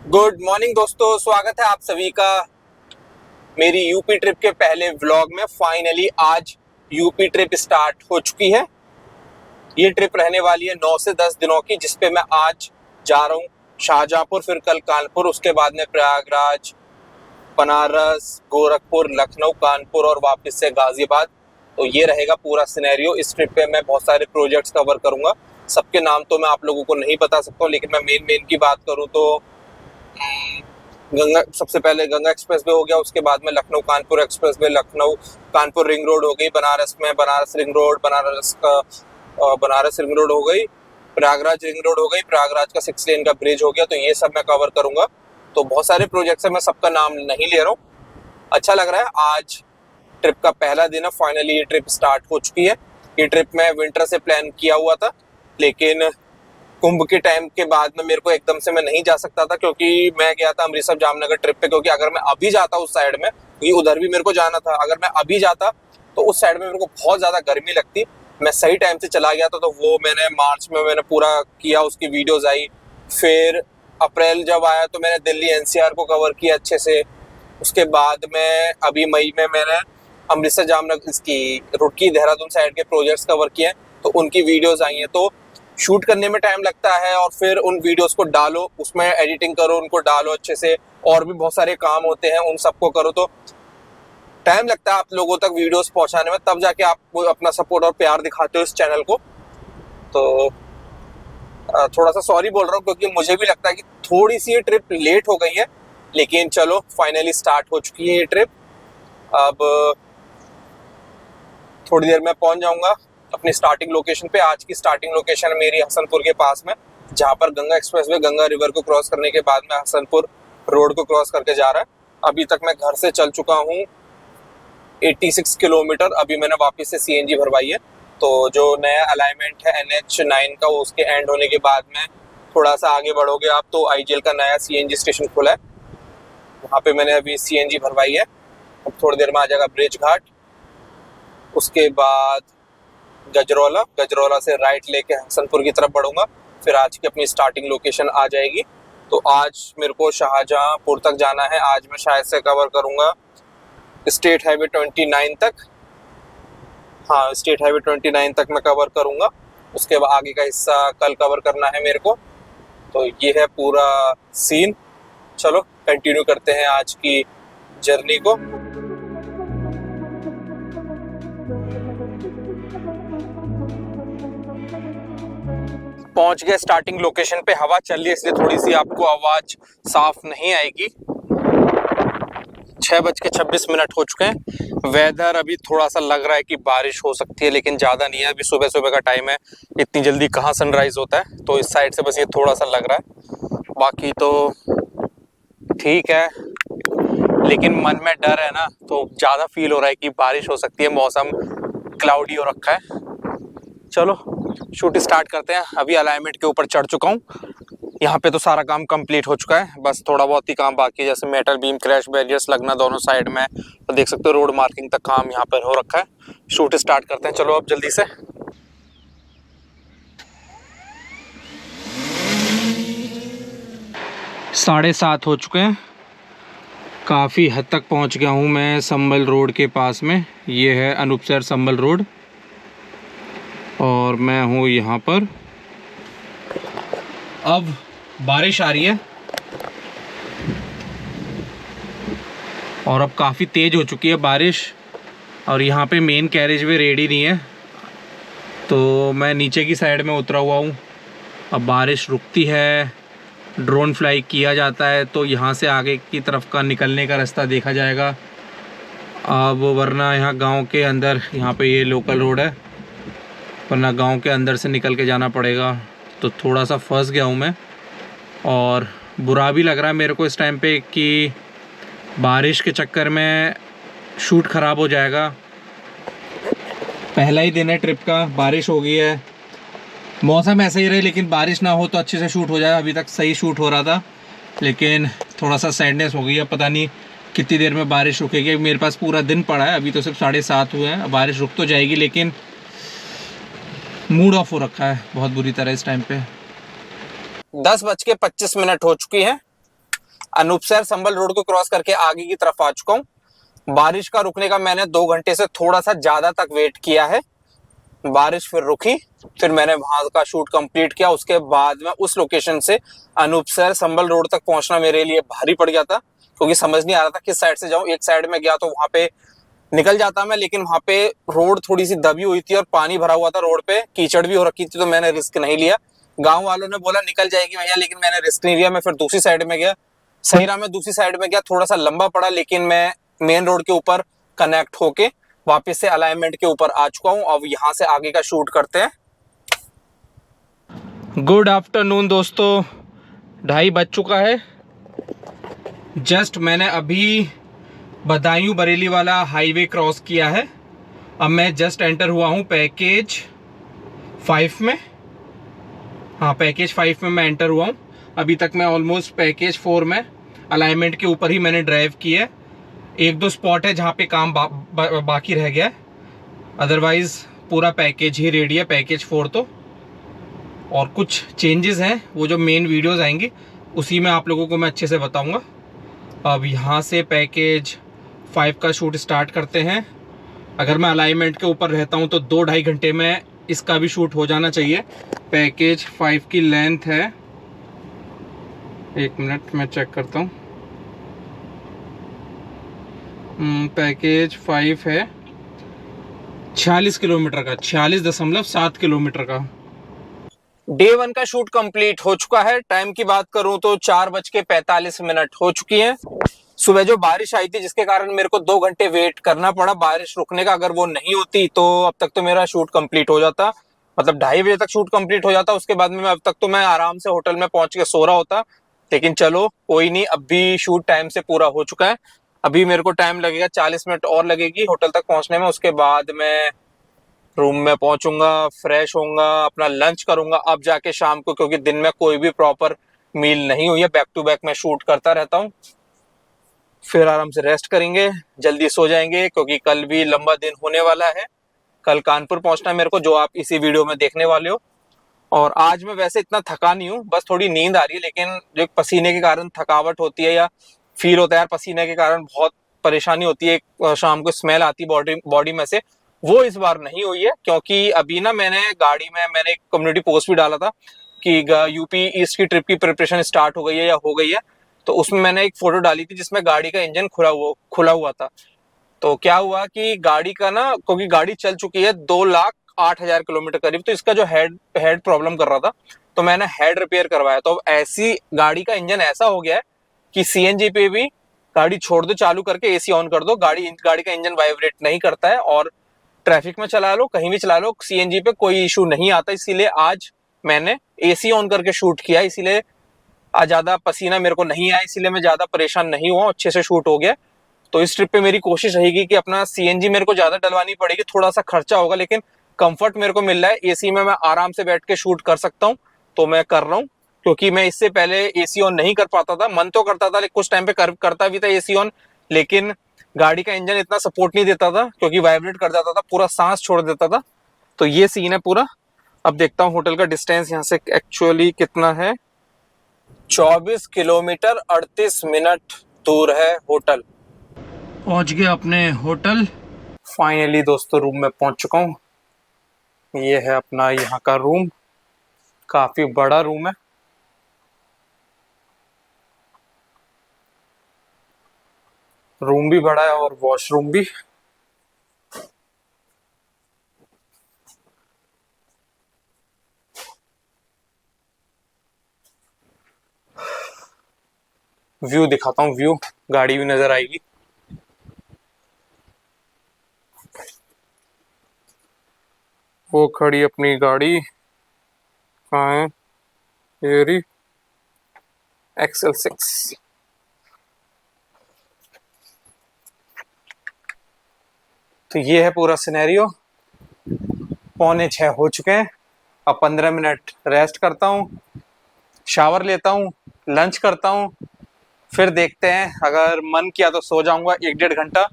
Good morning दोस्तों, स्वागत है आप सभी का मेरी यूपी ट्रिप के पहले व्लॉग में। फाइनली आज यूपी ट्रिप स्टार्ट हो चुकी है। ये ट्रिप रहने वाली है 9 से 10 दिनों की, जिसपे मैं आज जा रहा हूँ शाहजहांपुर, फिर कल कानपुर, उसके बाद में प्रयागराज, बनारस, गोरखपुर, लखनऊ, कानपुर और वापस से गाजियाबाद। तो ये रहेगा पूरा सिनेरियो। इस ट्रिप पे मैं बहुत सारे प्रोजेक्ट्स कवर करूंगा। सबके नाम तो मैं आप लोगों को नहीं बता सकता हूँ, लेकिन मैं मेन की बात करूँ तो गंगा, सबसे पहले गंगा एक्सप्रेस वे हो गया, उसके बाद में Lucknow Kanpur express way, Lucknow Kanpur ring road हो गई, बनारस में Banaras ring road, Banaras ring road हो गई, प्रयागराज रिंग रोड हो गई, प्रयागराज का 6 लेन का ब्रिज हो गया। तो ये सब मैं कवर करूंगा। तो बहुत सारे प्रोजेक्ट्स है, मैं सबका नाम नहीं ले रहा हूँ। अच्छा लग रहा है। आज ट्रिप का पहला दिन है, फाइनली ये ट्रिप स्टार्ट हो चुकी है। ये ट्रिप मैं विंटर से प्लान किया हुआ था, लेकिन कुंभ के टाइम के बाद में मेरे को एकदम से मैं नहीं जा सकता था, क्योंकि मैं गया था अमृतसर जामनगर ट्रिप पे। क्योंकि अगर मैं अभी जाता उस साइड में, क्योंकि उधर भी मेरे को जाना था, अगर मैं अभी जाता तो उस साइड में मेरे को बहुत ज्यादा गर्मी लगती। मैं सही टाइम से चला गया था, तो वो मैंने मार्च में मैंने पूरा किया, उसकी वीडियोज आई। फिर अप्रैल जब आया तो मैंने दिल्ली एनसीआर को कवर किया अच्छे से। उसके बाद में अभी मई में मैंने अमृतसर जामनगर, इसकी रुड़की देहरादून साइड के प्रोजेक्ट्स कवर किए, तो उनकी वीडियोज आई हैं। तो शूट करने में टाइम लगता है, और फिर उन वीडियोस को डालो, उसमें एडिटिंग करो, उनको डालो अच्छे से, और भी बहुत सारे काम होते हैं, उन सबको करो। तो टाइम लगता है आप लोगों तक वीडियोस पहुंचाने में, तब जाके आप अपना सपोर्ट और प्यार दिखाते हो इस चैनल को। तो थोड़ा सा सॉरी बोल रहा हूँ, क्योंकि मुझे भी लगता है कि थोड़ी सी ये ट्रिप लेट हो गई है, लेकिन चलो फाइनली स्टार्ट हो चुकी है ये ट्रिप। अब थोड़ी देर में पहुंच जाऊंगा अपनी स्टार्टिंग लोकेशन पे। आज की स्टार्टिंग लोकेशन है मेरी हसनपुर के पास में, जहाँ पर Ganga express way Ganga river को क्रॉस करने के बाद में हसनपुर रोड को क्रॉस करके जा रहा है। अभी तक मैं घर से चल चुका हूँ 86 किलोमीटर। अभी मैंने वापस से सीएनजी भरवाई है। तो जो नया अलाइनमेंट है NH9 का, उसके एंड होने के बाद में थोड़ा सा आगे बढ़ोगे आप तो आईजीएल का नया सीएनजी स्टेशन खुला है, वहाँ पे मैंने अभी सीएनजी भरवाई है। अब थोड़ी देर में आ जाएगा ब्रिज घाट, उसके बाद गजरौला से राइट लेके हसनपुर की तरफ बढ़ूंगा, फिर आज की अपनी स्टार्टिंग लोकेशन आ जाएगी। तो आज मेरे को शाहजहांपुर तक जाना है। आज मैं शायद से कवर करूंगा स्टेट हाईवे 29 तक। हाँ, स्टेट हाईवे 29 तक मैं कवर करूंगा। उसके बाद आगे का हिस्सा कल कवर करना है मेरे को। तो ये है पूरा सीन। चलो कंटिन्यू करते हैं आज की जर्नी को। पहुंच गए स्टार्टिंग लोकेशन पे। हवा चल रही है, इसलिए थोड़ी सी आपको आवाज साफ नहीं आएगी। 6:26 हो चुके हैं। वेदर अभी थोड़ा सा लग रहा है कि बारिश हो सकती है, लेकिन ज़्यादा नहीं है। अभी सुबह सुबह का टाइम है, इतनी जल्दी कहाँ सनराइज होता है। तो इस साइड से बस ये थोड़ा सा लग रहा है, बाकी तो ठीक है। लेकिन मन में डर है ना, तो ज़्यादा फील हो रहा है कि बारिश हो सकती है। मौसम क्लाउडी हो रखा है। चलो शूट स्टार्ट करते हैं। अभी अलाइनमेंट के ऊपर चढ़ चुका हूँ। यहाँ पे तो सारा काम कंप्लीट हो चुका है, बस थोड़ा बहुत ही काम बाकी है, जैसे मेटल बीम क्रैश बैरियर्स लगना दोनों साइड में। तो देख सकते हो रोड मार्किंग तक काम यहाँ पर हो रखा है। शूट स्टार्ट करते हैं, चलो अब जल्दी से। साढ़े 7 हो चुके हैं। काफ़ी हद तक पहुँच गया हूँ मैं संभल रोड के पास में। ये है अनूपसर संभल रोड, और मैं हूँ यहाँ पर। अब बारिश आ रही है, और अब काफ़ी तेज़ हो चुकी है बारिश। और यहाँ पे मेन कैरेज वे रेडी नहीं है, तो मैं नीचे की साइड में उतरा हुआ हूँ। अब बारिश रुकती है, ड्रोन फ्लाई किया जाता है, तो यहाँ से आगे की तरफ का निकलने का रास्ता देखा जाएगा। अब वरना यहाँ गांव के अंदर, यहाँ पे ये लोकल रोड है, वरना गांव के अंदर से निकल के जाना पड़ेगा। तो थोड़ा सा फंस गया हूँ मैं, और बुरा भी लग रहा है मेरे को इस टाइम पे कि बारिश के चक्कर में शूट ख़राब हो जाएगा। पहला ही दिन है ट्रिप का, बारिश हो गई है। मौसम ऐसा ही रहे, लेकिन बारिश ना हो तो अच्छे से शूट हो जाए। अभी तक सही शूट हो रहा था, लेकिन थोड़ा सा सैडनेस हो गई है। पता नहीं कितनी देर में बारिश रुकेगी। मेरे पास पूरा दिन पड़ा है, अभी तो सिर्फ 7:30 हुए हैं। बारिश रुक तो जाएगी, लेकिन मूड ऑफ हो रखा है बहुत बुरी तरह इस टाइम पे। 10:25 हो चुकी है। अनूपसर संभल रोड को क्रॉस करके आगे की तरफ आ चुका हूँ। बारिश का रुकने का मैंने 2 घंटे से थोड़ा सा ज्यादा तक वेट किया है। बारिश फिर रुकी, फिर मैंने वहां का शूट कंप्लीट किया। उसके बाद में उस लोकेशन से अनूपसर संभल रोड तक पहुंचना मेरे लिए भारी पड़ गया था, क्योंकि समझ नहीं आ रहा था किस साइड से जाऊं। एक साइड में गया तो वहां पे निकल जाता मैं, लेकिन वहां पे रोड थोड़ी सी दबी हुई थी और पानी भरा हुआ था रोड पे, कीचड़ भी हो रखी थी, तो मैंने रिस्क नहीं लिया। गांव वालों ने बोला निकल जाएगी भैया, लेकिन मैंने रिस्क नहीं लिया। मैं फिर दूसरी साइड में गया, सही रहा। मैं दूसरी साइड में गया, थोड़ा सा लंबा पड़ा, लेकिन मैं मेन रोड के ऊपर कनेक्ट होके वापस से अलाइनमेंट के ऊपर आ चुका हूं। अब यहाँ से आगे का शूट करते हैं। गुड आफ्टरनून दोस्तों, 2:30 बज चुका है। जस्ट मैंने अभी बदायूं बरेली वाला हाईवे क्रॉस किया है। अब मैं जस्ट एंटर हुआ हूँ पैकेज 5 में। हाँ, पैकेज 5 में मैं एंटर हुआ हूँ। अभी तक मैं ऑलमोस्ट पैकेज 4 में अलाइनमेंट के ऊपर ही मैंने ड्राइव की है। 1-2 स्पॉट है जहाँ पे काम बाकी रह गया है, अदरवाइज पूरा पैकेज ही रेडी है, पैकेज 4 तो। और कुछ चेंजेस हैं, वो जो मेन वीडियोस आएंगी उसी में आप लोगों को मैं अच्छे से बताऊंगा। अब यहाँ से पैकेज 5 का शूट स्टार्ट करते हैं। अगर मैं अलाइनमेंट के ऊपर रहता हूँ तो 2-2.5 घंटे में इसका भी शूट हो जाना चाहिए। पैकेज 5 की लेंथ है, 1 मिनट मैं चेक करता हूँ। पैकेज 5 है 46 किलोमीटर का, 46.7 किलोमीटर का। डे 1 का शूट कंप्लीट हो चुका है। टाइम की बात करूं तो 4:45 हो चुकी है। सुबह जो बारिश आई थी जिसके कारण मेरे को 2 घंटे वेट करना पड़ा बारिश रुकने का। अगर वो नहीं होती तो अब तक तो मेरा शूट कंप्लीट हो जाता, मतलब 2:30 बजे तक शूट कंप्लीट हो जाता। उसके बाद में अब तक तो मैं आराम से होटल में पहुंच के सो रहा होता। लेकिन चलो कोई नहीं, अभी शूट टाइम से पूरा हो चुका है। अभी मेरे को टाइम लगेगा, 40 मिनट और लगेगी होटल तक पहुंचने में। उसके बाद मैं रूम में पहुंचूंगा, फ्रेश होऊंगा, अपना लंच करूंगा अब जाके शाम को, क्योंकि दिन में कोई भी प्रॉपर मील नहीं हुई है। बैक टू बैक मैं शूट करता रहता हूँ। फिर आराम से रेस्ट करेंगे, जल्दी सो जाएंगे, क्योंकि कल भी लंबा दिन होने वाला है। कल कानपुर पहुंचना है मेरे को, जो आप इसी वीडियो में देखने वाले हो। और आज मैं वैसे इतना थका नहीं हूँ, बस थोड़ी नींद आ रही है। लेकिन जो पसीने के कारण थकावट होती है या फील होता है यार पसीने के कारण बहुत परेशानी होती है, शाम को स्मेल आती है बॉडी में से, वो इस बार नहीं हुई है। क्योंकि अभी ना मैंने गाड़ी में मैंने एक कम्युनिटी पोस्ट भी डाला था कि यूपी ईस्ट की ट्रिप की प्रिपरेशन स्टार्ट हो गई है या हो गई है। तो उसमें मैंने एक फोटो डाली थी जिसमें गाड़ी का इंजन खुला हुआ था। तो क्या हुआ कि गाड़ी का ना, क्योंकि गाड़ी चल चुकी है 2,08,000 किलोमीटर करीब, तो इसका जो हेड प्रॉब्लम कर रहा था, तो मैंने हेड रिपेयर करवाया। तो अब ऐसी गाड़ी का इंजन ऐसा हो गया है कि सीएनजी पे भी गाड़ी छोड़ दो, चालू करके एसी ऑन कर दो, गाड़ी का इंजन वाइब्रेट नहीं करता है। और ट्रैफिक में चला लो, कहीं भी चला लो, सीएनजी पे कोई इशू नहीं आता। इसीलिए आज मैंने एसी ऑन करके शूट किया, इसीलिए आज ज्यादा पसीना मेरे को नहीं आया, इसीलिए मैं ज्यादा परेशान नहीं हुआ, अच्छे से शूट हो गया। तो इस ट्रिप पे मेरी कोशिश रहेगी कि अपना सीएनजी मेरे को ज्यादा डलवानी पड़ेगी, थोड़ा सा खर्चा होगा, लेकिन कंफर्ट मेरे को मिल रहा है। एसी में मैं आराम से बैठ के शूट कर सकता हूँ, तो मैं कर रहा हूँ। क्योंकि मैं इससे पहले एसी ऑन नहीं कर पाता था, मन तो करता था, लेकिन कुछ टाइम पे करता भी था एसी ऑन, लेकिन गाड़ी का इंजन इतना सपोर्ट नहीं देता था, क्योंकि वाइब्रेट कर जाता था, पूरा सांस छोड़ देता था। तो ये सीन है पूरा। अब देखता हूँ होटल का डिस्टेंस यहाँ से एक्चुअली कितना है। 24 किलोमीटर 38 मिनट दूर है होटल। पहुंच गया अपने होटल फाइनली दोस्तों, रूम में पहुंच चुका हूँ। ये है अपना यहाँ का रूम, काफी बड़ा रूम है। रूम भी बड़ा है और वॉशरूम भी। व्यू दिखाता हूँ, व्यू, गाड़ी भी नजर आएगी। वो खड़ी अपनी गाड़ी, कहाँ है ये रही, XL6। तो ये है पूरा सिनेरियो। 5:45 हो चुके हैं। अब 15 मिनट रेस्ट करता हूँ, शावर लेता हूँ, लंच करता हूँ, फिर देखते हैं। अगर मन किया तो सो जाऊंगा 1-1.5 घंटा,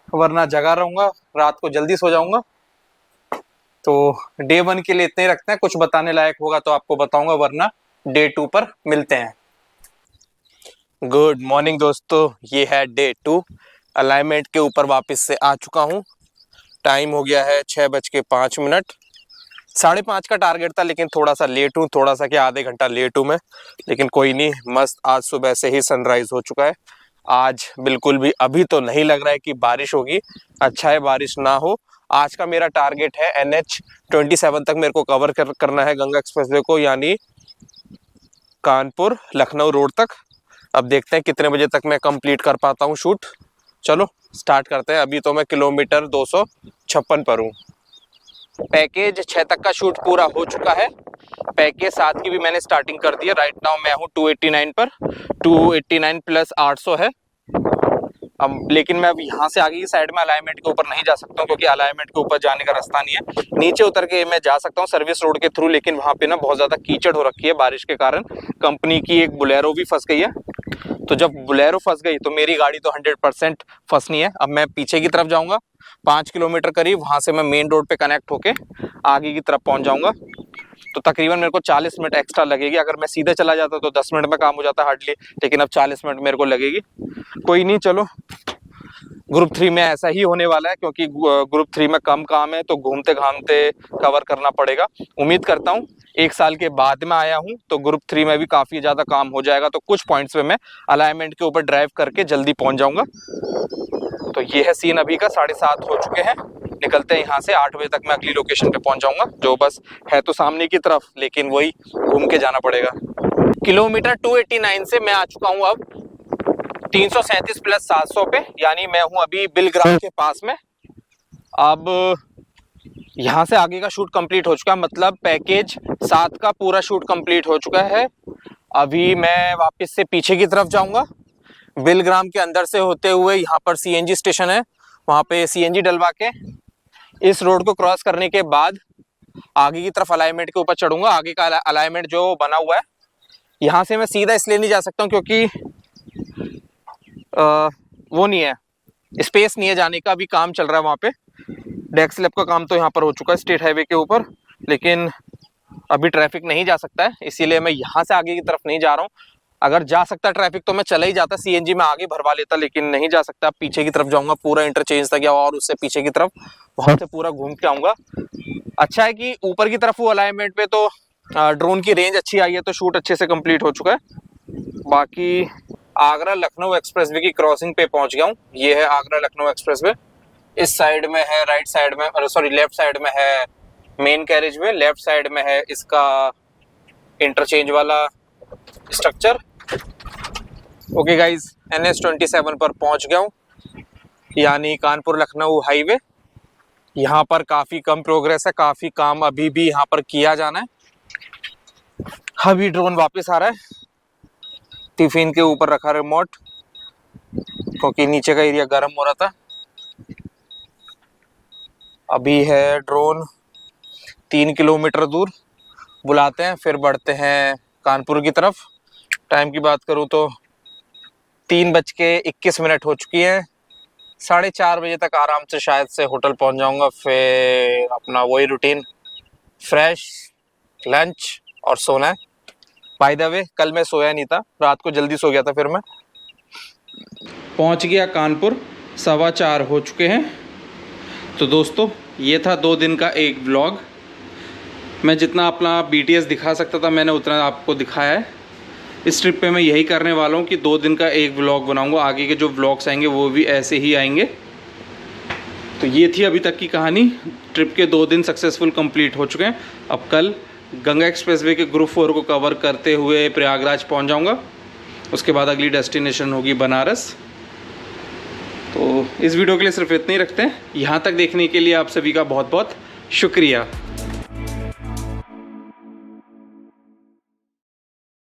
वरना जगा रहूंगा, रात को जल्दी सो जाऊंगा। तो डे 1 के लिए इतने ही रखते हैं, कुछ बताने लायक होगा तो आपको बताऊंगा, वरना डे 2 पर मिलते हैं। गुड मॉर्निंग दोस्तों, ये है डे 2। अलाइनमेंट के ऊपर वापस से आ चुका हूँ। टाइम हो गया है 6:05। 5:30 का टारगेट था, लेकिन थोड़ा सा लेट हूँ, थोड़ा सा क्या आधे घंटा लेट हूँ मैं, लेकिन कोई नहीं। मस्त आज सुबह से ही सनराइज हो चुका है। आज बिल्कुल भी अभी तो नहीं लग रहा है कि बारिश होगी। अच्छा है बारिश ना हो। आज का मेरा टारगेट है NH27 तक मेरे को कवर करना है, गंगा एक्सप्रेसवे को, यानी कानपुर लखनऊ रोड तक। अब देखते हैं कितने बजे तक मैं कंप्लीट कर पाता हूँ शूट। चलो स्टार्ट करते हैं। अभी तो मैं किलोमीटर 256 पर हूँ। पैकेज 6 तक का शूट पूरा हो चुका है। पैकेज 7 की भी मैंने स्टार्टिंग कर दी है। राइट नाउ मैं हूँ 289 पर। 289 प्लस 800 है। अब लेकिन मैं अब यहाँ से आगे की साइड में अलाइनमेंट के ऊपर नहीं जा सकता हूँ, क्योंकि अलाइनमेंट के ऊपर जाने का रास्ता नहीं है। नीचे उतर के मैं जा सकता हूँ सर्विस रोड के थ्रू, लेकिन वहाँ पे ना बहुत ज़्यादा कीचड़ हो रखी है बारिश के कारण। कंपनी की एक बोलेरो भी फंस गई है। तो जब बोलेरो फंस गई तो मेरी गाड़ी तो 100% फंसनी है। अब मैं पीछे की तरफ जाऊँगा 5 किलोमीटर करीब, वहाँ से मैं मेन रोड पर कनेक्ट होके आगे की तरफ पहुँच जाऊँगा। तो तकरीबन मेरे को 40 मिनट एक्स्ट्रा लगेगी। अगर मैं सीधे चला जाता तो 10 मिनट में काम हो जाता हार्डली, लेकिन अब 40 मिनट मेरे को लगेगी। कोई नहीं, चलो ग्रुप 3 में ऐसा ही होने वाला है, क्योंकि ग्रुप 3 में कम काम है तो घूमते घामते कवर करना पड़ेगा। उम्मीद करता हूँ 1 साल के बाद में आया हूँ तो ग्रुप 3 में भी काफ़ी ज़्यादा काम हो जाएगा, तो कुछ पॉइंट्स पे मैं अलाइनमेंट के ऊपर ड्राइव करके जल्दी पहुँच जाऊँगा। तो ये है सीन अभी का। 7:30 हो चुके हैं। निकलते हैं यहाँ से। 8 बजे तक मैं अगली लोकेशन पे पहुँच जाऊँगा, जो बस है तो सामने की तरफ, लेकिन वही घूम के जाना पड़ेगा। किलोमीटर 289 से मैं आ चुका हूँ अब 337 प्लस 700 पे, यानी मैं हूँ अभी बिलग्राम के पास में। अब यहाँ से आगे का शूट कंप्लीट हो चुका है, मतलब पैकेज 7 का पूरा शूट कंप्लीट हो चुका है। अभी मैं वापस से पीछे की तरफ जाऊँगा। बिलग्राम के अंदर से होते हुए यहाँ पर CNG स्टेशन है, वहाँ पे CNG डलवा के इस रोड को क्रॉस करने के बाद आगे की तरफ अलाइनमेंट के ऊपर चढ़ूंगा। आगे का अलाइनमेंट जो बना हुआ है, यहाँ से मैं सीधा इसलिए नहीं जा सकता हूँ क्योंकि वो नहीं है, स्पेस नहीं है जाने का। अभी काम चल रहा है वहाँ पे। डेक स्लैब का काम तो यहाँ पर हो चुका है स्टेट हाईवे के ऊपर, लेकिन अभी ट्रैफिक नहीं जा सकता है, इसीलिए मैं यहाँ से आगे की तरफ नहीं जा रहा हूँ। अगर जा सकता ट्रैफिक तो मैं चला ही जाता, CNG में आगे भरवा लेता, लेकिन नहीं जा सकता। पीछे की तरफ जाऊंगा पूरा इंटरचेंज तक, या और उससे पीछे की तरफ, वहां से पूरा घूम के आऊंगा। अच्छा है कि ऊपर की तरफ वो अलाइनमेंट पे तो ड्रोन की रेंज अच्छी आई है, तो शूट अच्छे से कंप्लीट हो चुका है। बाकी आगरा लखनऊ एक्सप्रेसवे की क्रॉसिंग पे पहुंच गया हूँ। ये है आगरा लखनऊ एक्सप्रेसवे। इस साइड में है, राइट साइड में, सॉरी लेफ्ट साइड में है main carriage way, left side में है इसका इंटरचेंज वाला स्ट्रक्चर। ओके गाइज, NH27 पर पहुंच गया हूँ, यानी कानपुर लखनऊ हाईवे। यहाँ पर काफ़ी कम प्रोग्रेस है, काफ़ी काम अभी भी यहाँ पर किया जाना है। अभी ड्रोन वापस आ रहा है। टिफिन के ऊपर रखा रिमोट, क्योंकि नीचे का एरिया गर्म हो रहा था। अभी है ड्रोन 3 किलोमीटर दूर, बुलाते हैं फिर बढ़ते हैं कानपुर की तरफ। टाइम की बात करूँ तो 3:21 हो चुकी है। 4:30 बजे तक आराम से शायद से होटल पहुंच जाऊंगा। फिर अपना वही रूटीन, फ्रेश, लंच और सोना है। बाय द वे, कल मैं सोया नहीं था, रात को जल्दी सो गया था। फिर मैं पहुंच गया कानपुर, 4:15 हो चुके हैं। तो दोस्तों ये था 2 दिन का एक व्लॉग। मैं जितना अपना BTS दिखा सकता था मैंने उतना आपको दिखाया है। इस ट्रिप पे मैं यही करने वाला हूँ कि 2 दिन का एक व्लॉग बनाऊँगा। आगे के जो व्लॉग्स आएंगे वो भी ऐसे ही आएंगे। तो ये थी अभी तक की कहानी। ट्रिप के 2 दिन सक्सेसफुल कंप्लीट हो चुके हैं। अब कल गंगा एक्सप्रेसवे के ग्रुप 4 को कवर करते हुए प्रयागराज पहुँच जाऊँगा। उसके बाद अगली डेस्टिनेशन होगी बनारस। तो इस वीडियो के लिए सिर्फ इतना ही रखते हैं। यहाँ तक देखने के लिए आप सभी का बहुत बहुत शुक्रिया।